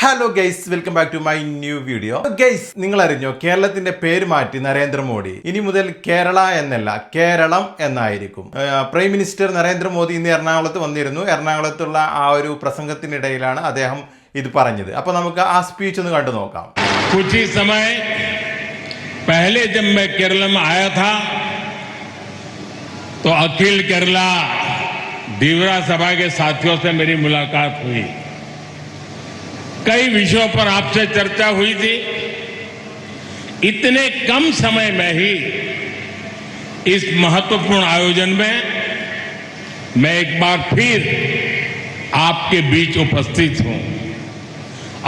Hello guys, welcome back to my new video. Guys, നിങ്ങൾ അറിഞ്ഞോ കേരളത്തിന്റെ പേര് മാറ്റി നരേന്ദ്രമോദി ഇനി മുതൽ കേരള എന്നല്ല കേരളം എന്നായിരിക്കും. പ്രൈം മിനിസ്റ്റർ നരേന്ദ്രമോദി ഇന്ന് എറണാകുളത്ത് വന്നിരുന്നു. എറണാകുളത്തുള്ള ആ ഒരു പ്രസംഗത്തിനിടയിലാണ് അദ്ദേഹം ഇത് പറഞ്ഞത്. അപ്പൊ നമുക്ക് ആ സ്പീച്ച് ഒന്ന് കണ്ടു നോക്കാം. कुछ ही समय पहले जब मैं केरल में आया था तो अखिल केरला धीवरा सभा के साथियों से मेरी मुलाकात हुई. कई विषयों पर आपसे चर्चा हुई थी. इतने कम समय में ही इस महत्वपूर्ण आयोजन में मैं एक बार फिर आपके बीच उपस्थित हूं.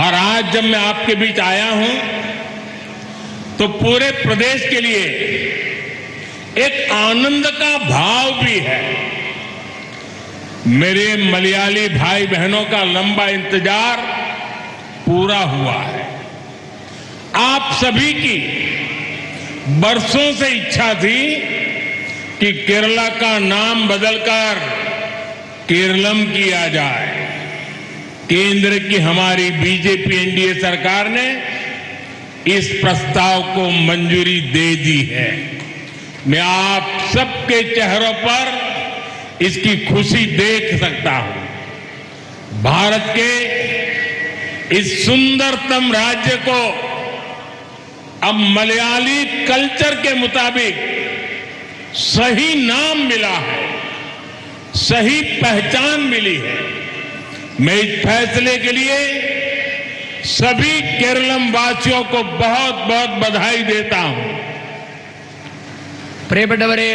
और आज जब मैं आपके बीच आया हूं तो पूरे प्रदेश के लिए एक आनंद का भाव भी है. मेरे मलयाली भाई बहनों का लंबा इंतजार पूरा हुआ है. आप सभी की बरसों से इच्छा थी कि केरला का नाम बदलकर केरलम किया जाए. केंद्र की हमारी बीजेपी एनडीए सरकार ने इस प्रस्ताव को मंजूरी दे दी है. मैं आप सबके चेहरों पर इसकी खुशी देख सकता हूं. भारत के इस सुंदरतम राज्य को अब मलयाली कल्चर के मुताबिक सही नाम मिला है, सही पहचान मिली है. मैं इस फैसले के लिए सभी केरलम वासियों को बहुत बहुत बधाई देता हूं. പ്രിയപ്പെട്ടവരെ,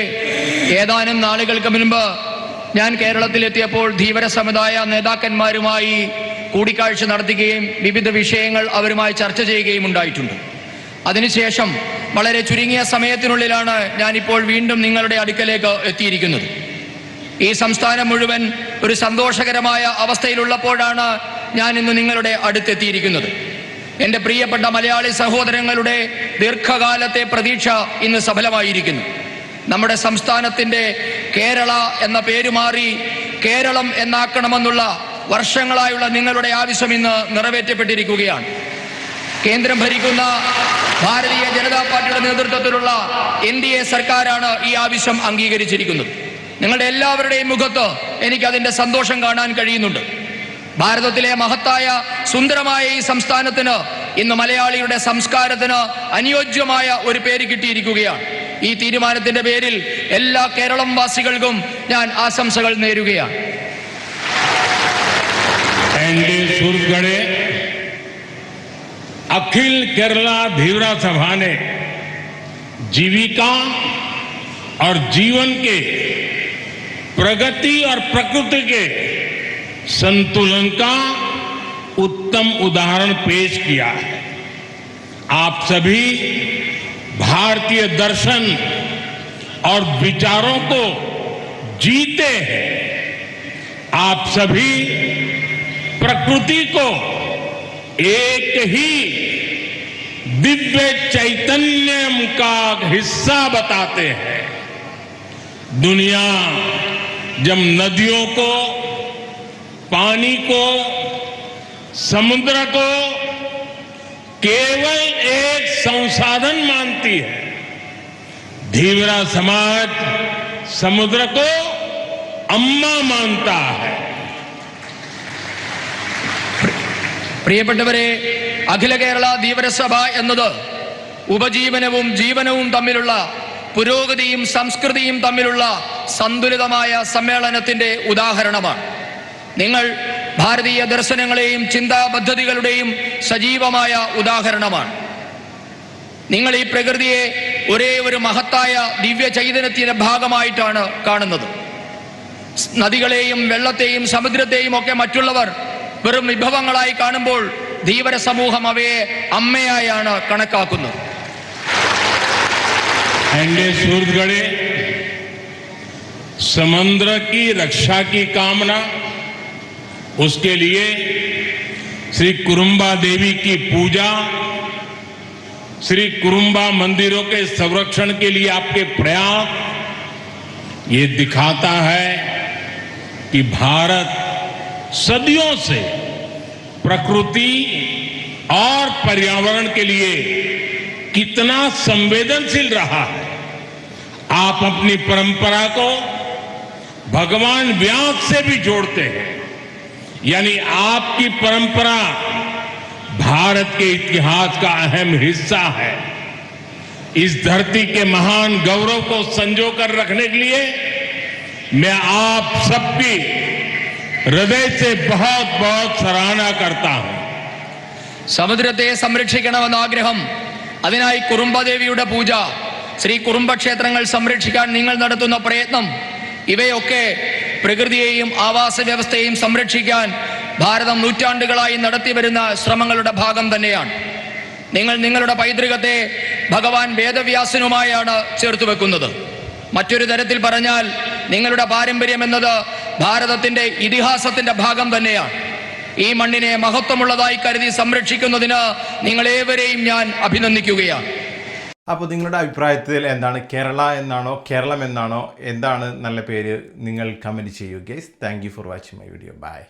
ഏതാനും നാളുകൾക്ക് മുൻപ് ഞാൻ കേരളത്തിലെത്തിയപ്പോൾ ധീവര സമുദായ നേതാക്കന്മാരുമായി കൂടിക്കാഴ്ച നടത്തുകയും വിവിധ വിഷയങ്ങൾ അവരുമായി ചർച്ച ചെയ്യുകയും ഉണ്ടായിട്ടുണ്ട്. അതിനുശേഷം വളരെ ചുരുങ്ങിയ സമയത്തിനുള്ളിലാണ് ഞാനിപ്പോൾ വീണ്ടും നിങ്ങളുടെ അടുക്കലേക്ക് എത്തിയിരിക്കുന്നത്. ഈ സംസ്ഥാനം മുഴുവൻ ഒരു സന്തോഷകരമായ അവസ്ഥയിലുള്ളപ്പോഴാണ് ഞാൻ ഇന്ന് നിങ്ങളുടെ അടുത്തെത്തിയിരിക്കുന്നത്. എൻ്റെ പ്രിയപ്പെട്ട മലയാളി സഹോദരങ്ങളുടെ ദീർഘകാലത്തെ പ്രതീക്ഷ ഇന്ന് സഫലമായിരിക്കുന്നു. നമ്മുടെ സംസ്ഥാനത്തിൻ്റെ കേരള എന്ന പേര് മാറി കേരളം എന്നാക്കണമെന്നുള്ള വർഷങ്ങളായുള്ള നിങ്ങളുടെ ആവശ്യം ഇന്ന് നിറവേറ്റപ്പെട്ടിരിക്കുകയാണ്. കേന്ദ്രം ഭരിക്കുന്ന ഭാരതീയ ജനതാ പാർട്ടിയുടെ നേതൃത്വത്തിലുള്ള എൻഡിഎ സർക്കാരാണ് ഈ ആവശ്യം അംഗീകരിച്ചിരിക്കുന്നത്. നിങ്ങളുടെ എല്ലാവരുടെയും മുഖത്ത് എനിക്കതിൻ്റെ സന്തോഷം കാണാൻ കഴിയുന്നുണ്ട്. ഭാരതത്തിലെ മഹത്തായ സുന്ദരമായ ഈ സംസ്ഥാനത്തിന് ഇന്ന് മലയാളിയുടെ സംസ്കാരത്തിന് അനുയോജ്യമായ ഒരു പേര് കിട്ടിയിരിക്കുകയാണ്. ഈ തീരുമാനത്തിന്റെ പേരിൽ എല്ലാ കേരളം വാസികൾക്കും ഞാൻ ആശംസകൾ നേരുകയാണ്. अखिल केरला धीवरा सभा ने जीविका और जीवन के प्रगति और प्रकृति के संतुलन का उत्तम उदाहरण पेश किया है. आप सभी भारतीय दर्शन और विचारों को जीते हैं. आप सभी प्रकृति को एक ही दिव्य चैतन्य का हिस्सा बताते हैं. दुनिया जब नदियों को, पानी को, समुद्र को केवल एक संसाधन मानती है, धीवरा समाज समुद्र को अम्मा मानता है. പ്രിയപ്പെട്ടവരെ, അഖില കേരള ധീവരസഭ എന്നത് ഉപജീവനവും ജീവനവും തമ്മിലുള്ള പുരോഗതിയും സംസ്കൃതിയും തമ്മിലുള്ള സന്തുലിതമായ സമ്മേളനത്തിന്റെ ഉദാഹരണമാണ്. നിങ്ങൾ ഭാരതീയ ദർശനങ്ങളെയും ചിന്താ പദ്ധതികളുടെയും സജീവമായ ഉദാഹരണമാണ്. നിങ്ങൾ ഈ പ്രകൃതിയെ ഒരേ ഒരു മഹത്തായ ദിവ്യ ചൈതന്യത്തിന്റെ ഭാഗമായിട്ടാണ് കാണുന്നത്. നദികളെയും വെള്ളത്തെയും സമുദ്രത്തെയും ഒക്കെ മറ്റുള്ളവർ വെറും വിഭവങ്ങളായി കാണുമ്പോൾ ധീവര സമൂഹം അവയെ അമ്മയായാണ് കണക്കാക്കുന്നത്. समुद्र की रक्षा की कामना, उसके लिए श्री कुरुम्बा देवी की पूजा, श्री कुरुम्बा मंदिरों के संरक्षण के लिए आपके प्रयास, ये दिखाता है कि भारत सदियों से प्रकृति और पर्यावरण के लिए कितना संवेदनशील रहा है। आप अपनी परंपरा को भगवान व्यास से भी जोड़ते हैं, यानी आपकी परंपरा भारत के इतिहास का अहम हिस्सा है। इस धरती के महान गौरव को संजो कर रखने के लिए मैं आप सबकी हृदय से बहुत बहुत सराहना करता हूं। സമുദ്രത്തെ സംരക്ഷിക്കണമെന്ന ആഗ്രഹം, അതിനായി കുറുമ്പദേവിയുടെ പൂജ, ശ്രീ കുറുമ്പക്ഷേത്രങ്ങൾ സംരക്ഷിക്കാൻ നിങ്ങൾ നടത്തുന്ന പ്രയത്നം, ഇവയൊക്കെ പ്രകൃതിയെയും ആവാസ വ്യവസ്ഥയെയും സംരക്ഷിക്കാൻ ഭാരതം നൂറ്റാണ്ടുകളായി നടത്തിവരുന്ന ശ്രമങ്ങളുടെ ഭാഗം തന്നെയാണ്. നിങ്ങൾ നിങ്ങളുടെ പൈതൃകത്തെ ഭഗവാൻ വേദവ്യാസനുമായാണ് ചേർത്ത് വെക്കുന്നത്. മറ്റൊരു തരത്തിൽ പറഞ്ഞാൽ നിങ്ങളുടെ പാരമ്പര്യം എന്നത് ഭാരതത്തിന്റെ ഇതിഹാസത്തിന്റെ ഭാഗം തന്നെയാണ്. ഈ മണ്ണിനെ മഹത്വമുള്ളതായി കരുതി സംരക്ഷിക്കുന്നതിന് നിങ്ങളേവരെയും ഞാൻ അഭിനന്ദിക്കുകയാണ്. അപ്പോൾ നിങ്ങളുടെ അഭിപ്രായത്തിൽ എന്താണ്, കേരള എന്നാണോ കേരളം എന്നാണോ, എന്താണ് നല്ല പേര്, നിങ്ങൾ കമൻറ്റ് ചെയ്യൂ guys. Thank you for watching my video. By.